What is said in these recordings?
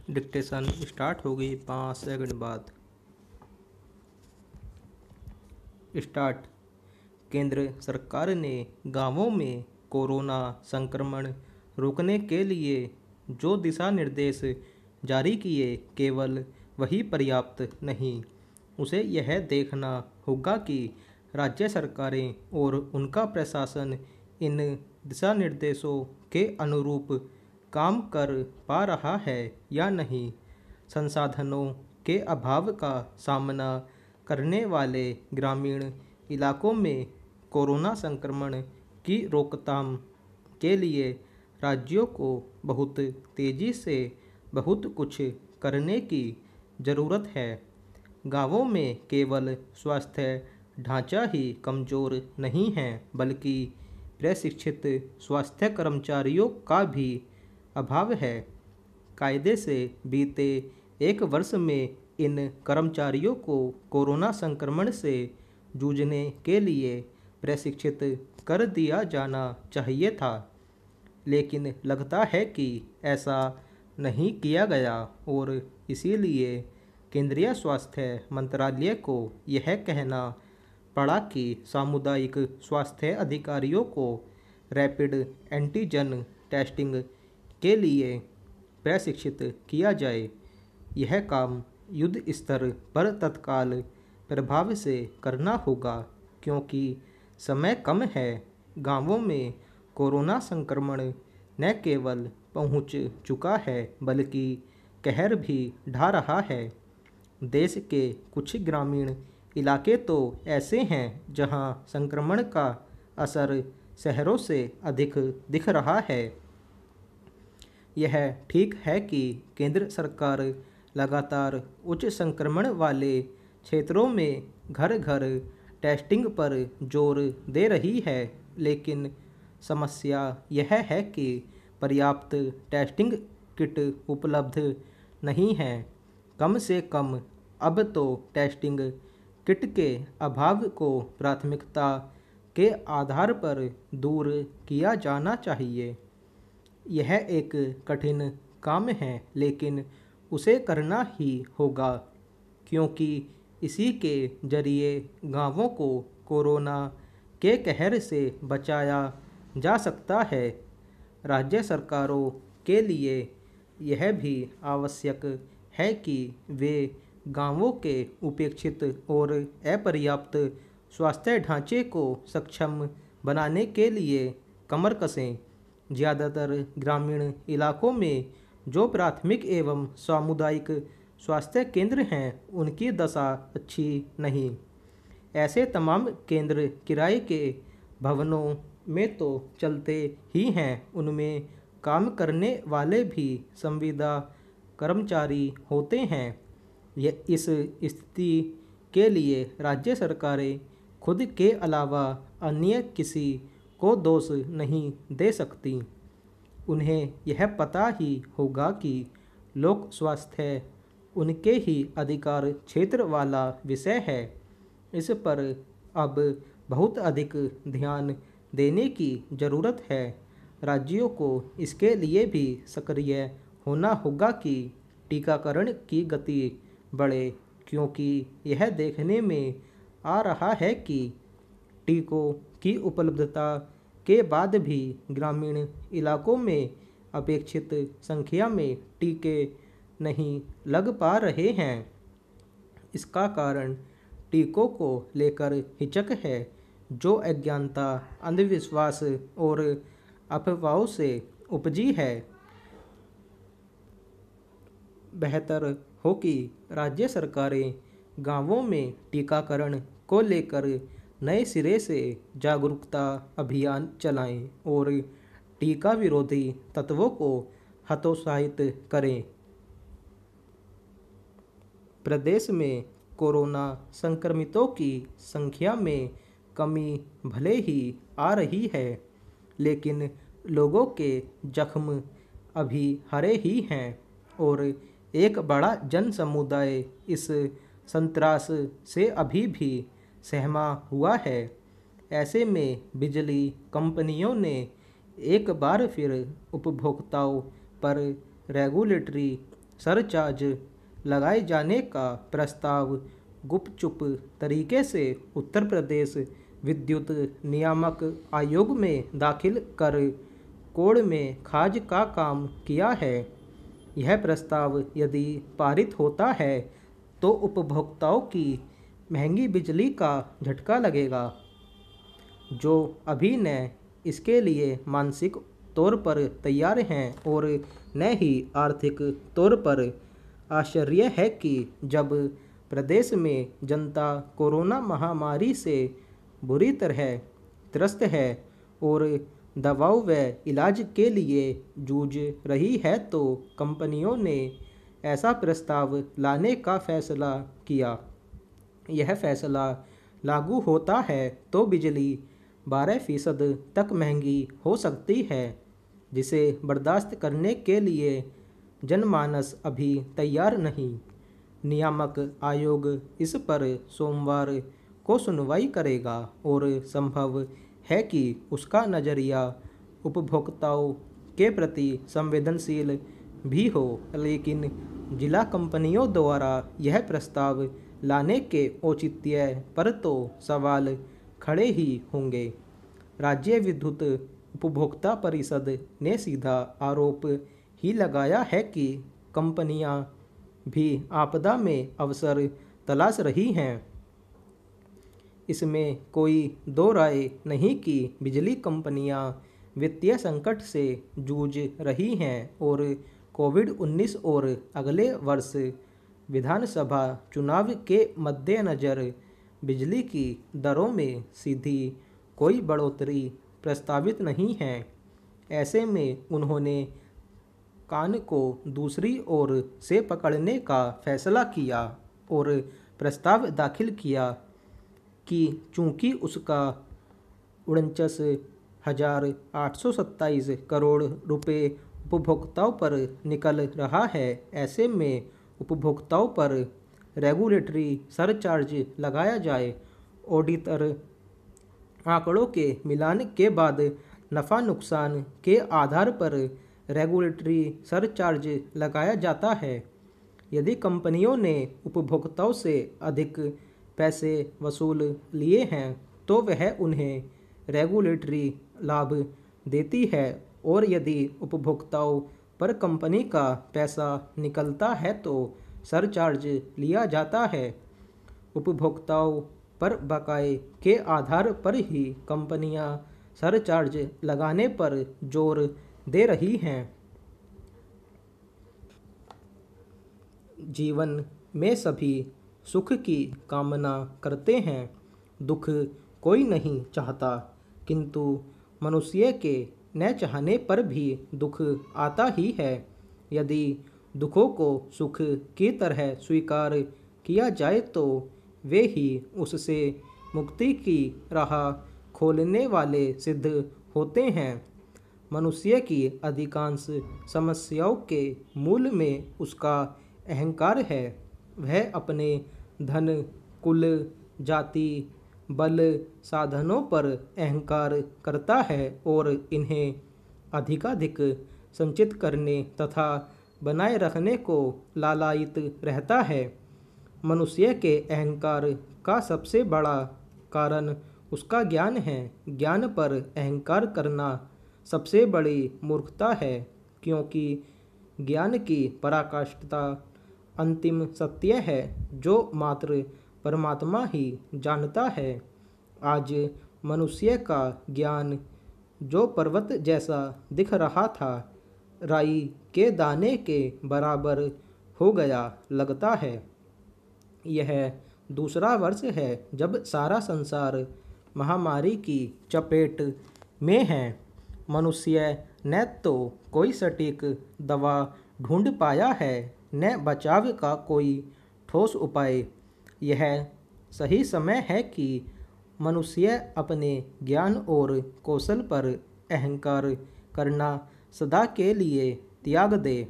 Dictation start हो गई 5 second बाद। स्टार्ट। केंद्र सरकार ने गांवों में कोरोना संक्रमण रोकने के लिए जो दिशा निर्देश जारी किए, केवल वही पर्याप्त नहीं, उसे यह देखना होगा कि राज्य सरकारें और उनका प्रशासन इन दिशा निर्देशों के अनुरूप काम कर पा रहा है या नहीं। संसाधनों के अभाव का सामना करने वाले ग्रामीण इलाकों में कोरोना संक्रमण की रोकथाम के लिए राज्यों को बहुत तेज़ी से बहुत कुछ करने की ज़रूरत है। गांवों में केवल स्वास्थ्य ढांचा ही कमज़ोर नहीं है, बल्कि प्रशिक्षित स्वास्थ्य कर्मचारियों का भी अभाव है। कायदे से बीते 1 वर्ष में इन कर्मचारियों को कोरोना संक्रमण से जूझने के लिए प्रशिक्षित कर दिया जाना चाहिए था, लेकिन लगता है कि ऐसा नहीं किया गया और इसीलिए केंद्रीय स्वास्थ्य मंत्रालय को यह कहना पड़ा कि सामुदायिक स्वास्थ्य अधिकारियों को रैपिड एंटीजन टेस्टिंग के लिए प्रशिक्षित किया जाए। यह काम युद्ध स्तर पर तत्काल प्रभाव से करना होगा, क्योंकि समय कम है। गांवों में कोरोना संक्रमण न केवल पहुंच चुका है, बल्कि कहर भी ढा रहा है। देश के कुछ ग्रामीण इलाके तो ऐसे हैं जहां संक्रमण का असर शहरों से अधिक दिख रहा है। यह ठीक है कि केंद्र सरकार लगातार उच्च संक्रमण वाले क्षेत्रों में घर घर टेस्टिंग पर जोर दे रही है, लेकिन समस्या यह है कि पर्याप्त टेस्टिंग किट उपलब्ध नहीं है। कम से कम अब तो टेस्टिंग किट के अभाव को प्राथमिकता के आधार पर दूर किया जाना चाहिए। यह एक कठिन काम है, लेकिन उसे करना ही होगा, क्योंकि इसी के जरिए गांवों को कोरोना के कहर से बचाया जा सकता है। राज्य सरकारों के लिए यह भी आवश्यक है कि वे गांवों के उपेक्षित और अपर्याप्त स्वास्थ्य ढांचे को सक्षम बनाने के लिए कमर कसें। ज़्यादातर ग्रामीण इलाकों में जो प्राथमिक एवं सामुदायिक स्वास्थ्य केंद्र हैं, उनकी दशा अच्छी नहीं। ऐसे तमाम केंद्र किराए के भवनों में तो चलते ही हैं, उनमें काम करने वाले भी संविदा कर्मचारी होते हैं। यह इस स्थिति के लिए राज्य सरकारें खुद के अलावा अन्य किसी को दोष नहीं दे सकती। उन्हें यह पता ही होगा कि लोक स्वास्थ्य उनके ही अधिकार क्षेत्र वाला विषय है। इस पर अब बहुत अधिक ध्यान देने की ज़रूरत है। राज्यों को इसके लिए भी सक्रिय होना होगा कि टीकाकरण की गति बढ़े, क्योंकि यह देखने में आ रहा है कि टीकों की उपलब्धता के बाद भी ग्रामीण इलाकों में अपेक्षित संख्या में टीके नहीं लग पा रहे हैं। इसका कारण टीकों को लेकर हिचक है, जो अज्ञानता, अंधविश्वास और अफवाहों से उपजी है। बेहतर हो कि राज्य सरकारें गांवों में टीकाकरण को लेकर नए सिरे से जागरूकता अभियान चलाएं और टीका विरोधी तत्वों को हतोत्साहित करें। प्रदेश में कोरोना संक्रमितों की संख्या में कमी भले ही आ रही है, लेकिन लोगों के जख्म अभी हरे ही हैं और एक बड़ा जन समुदाय इस संत्रास से अभी भी सहमा हुआ है। ऐसे में बिजली कंपनियों ने एक बार फिर उपभोक्ताओं पर रेगुलेटरी सरचार्ज लगाए जाने का प्रस्ताव गुपचुप तरीके से उत्तर प्रदेश विद्युत नियामक आयोग में दाखिल कर कोड़ में खाज का काम किया है। यह प्रस्ताव यदि पारित होता है तो उपभोक्ताओं की महंगी बिजली का झटका लगेगा, जो अभी न इसके लिए मानसिक तौर पर तैयार हैं और न ही आर्थिक तौर पर। आश्चर्य है कि जब प्रदेश में जनता कोरोना महामारी से बुरी तरह त्रस्त है और दवाओं व इलाज के लिए जूझ रही है, तो कंपनियों ने ऐसा प्रस्ताव लाने का फैसला किया। यह फैसला लागू होता है तो बिजली 12% तक महंगी हो सकती है, जिसे बर्दाश्त करने के लिए जनमानस अभी तैयार नहीं। नियामक आयोग इस पर सोमवार को सुनवाई करेगा और संभव है कि उसका नज़रिया उपभोक्ताओं के प्रति संवेदनशील भी हो, लेकिन जिला कंपनियों द्वारा यह प्रस्ताव लाने के औचित्य पर तो सवाल खड़े ही होंगे। राज्य विद्युत उपभोक्ता परिषद ने सीधा आरोप ही लगाया है कि कंपनियां भी आपदा में अवसर तलाश रही हैं। इसमें कोई दो राय नहीं कि बिजली कंपनियां वित्तीय संकट से जूझ रही हैं और कोविड-19 और अगले वर्ष विधानसभा चुनाव के मद्देनज़र बिजली की दरों में सीधी कोई बढ़ोतरी प्रस्तावित नहीं है। ऐसे में उन्होंने कान को दूसरी ओर से पकड़ने का फैसला किया और प्रस्ताव दाखिल किया कि चूंकि उसका 49,827 करोड़ रुपए उपभोक्ताओं पर निकल रहा है, ऐसे में उपभोक्ताओं पर रेगुलेटरी सरचार्ज लगाया जाए। ऑडिटर आंकड़ों के मिलान के बाद नफ़ा नुकसान के आधार पर रेगुलेटरी सरचार्ज लगाया जाता है। यदि कंपनियों ने उपभोक्ताओं से अधिक पैसे वसूल लिए हैं तो वह उन्हें रेगुलेटरी लाभ देती है, और यदि उपभोक्ताओं पर कंपनी का पैसा निकलता है तो सरचार्ज लिया जाता है। उपभोक्ताओं पर बकाये के आधार पर ही कंपनियां सरचार्ज लगाने पर जोर दे रही हैं। जीवन में सभी सुख की कामना करते हैं, दुख कोई नहीं चाहता, किंतु मनुष्य के न चाहने पर भी दुख आता ही है। यदि दुखों को सुख की तरह स्वीकार किया जाए तो वे ही उससे मुक्ति की राह खोलने वाले सिद्ध होते हैं। मनुष्य की अधिकांश समस्याओं के मूल में उसका अहंकार है। वह अपने धन, कुल, जाति, बल, साधनों पर अहंकार करता है और इन्हें अधिकाधिक संचित करने तथा बनाए रखने को लालायित रहता है। मनुष्य के अहंकार का सबसे बड़ा कारण उसका ज्ञान है। ज्ञान पर अहंकार करना सबसे बड़ी मूर्खता है, क्योंकि ज्ञान की पराकाष्ठा अंतिम सत्य है जो मात्र परमात्मा ही जानता है। आज मनुष्य का ज्ञान जो पर्वत जैसा दिख रहा था, राई के दाने के बराबर हो गया लगता है। यह दूसरा वर्ष है जब सारा संसार महामारी की चपेट में है। मनुष्य न तो कोई सटीक दवा ढूंढ पाया है, न बचाव का कोई ठोस उपाय। यह सही समय है कि मनुष्य अपने ज्ञान और कौशल पर अहंकार करना सदा के लिए त्याग दे।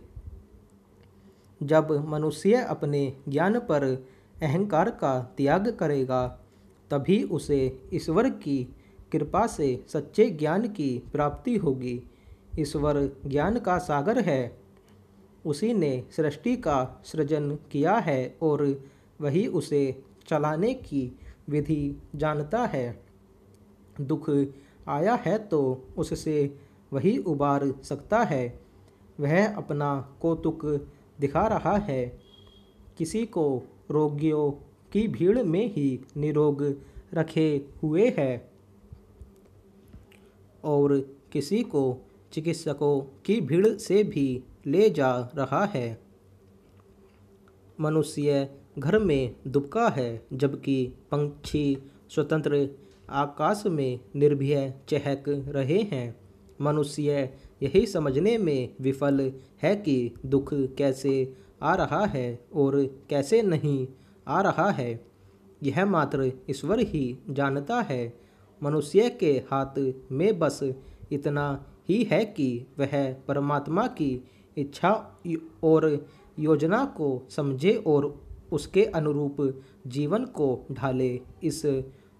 जब मनुष्य अपने ज्ञान पर अहंकार का त्याग करेगा, तभी उसे ईश्वर की कृपा से सच्चे ज्ञान की प्राप्ति होगी। ईश्वर ज्ञान का सागर है। उसी ने सृष्टि का सृजन किया है और वही उसे चलाने की विधि जानता है। दुख आया है तो उससे वही उबार सकता है। वह अपना कौतुक दिखा रहा है। किसी को रोगियों की भीड़ में ही निरोग रखे हुए है और किसी को चिकित्सकों की भीड़ से भी ले जा रहा है। मनुष्य घर में दुबका है, जबकि पंछी स्वतंत्र आकाश में निर्भय चहक रहे हैं। मनुष्य यही समझने में विफल है कि दुख कैसे आ रहा है और कैसे नहीं आ रहा है। यह मात्र ईश्वर ही जानता है। मनुष्य के हाथ में बस इतना ही है कि वह परमात्मा की इच्छा और योजना को समझे और उसके अनुरूप जीवन को ढाले। इस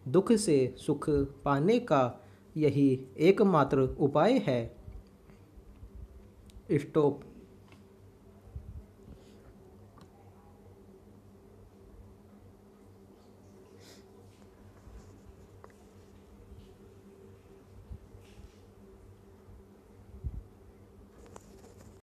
दुख से सुख पाने का यही एकमात्र उपाय है। स्टॉप।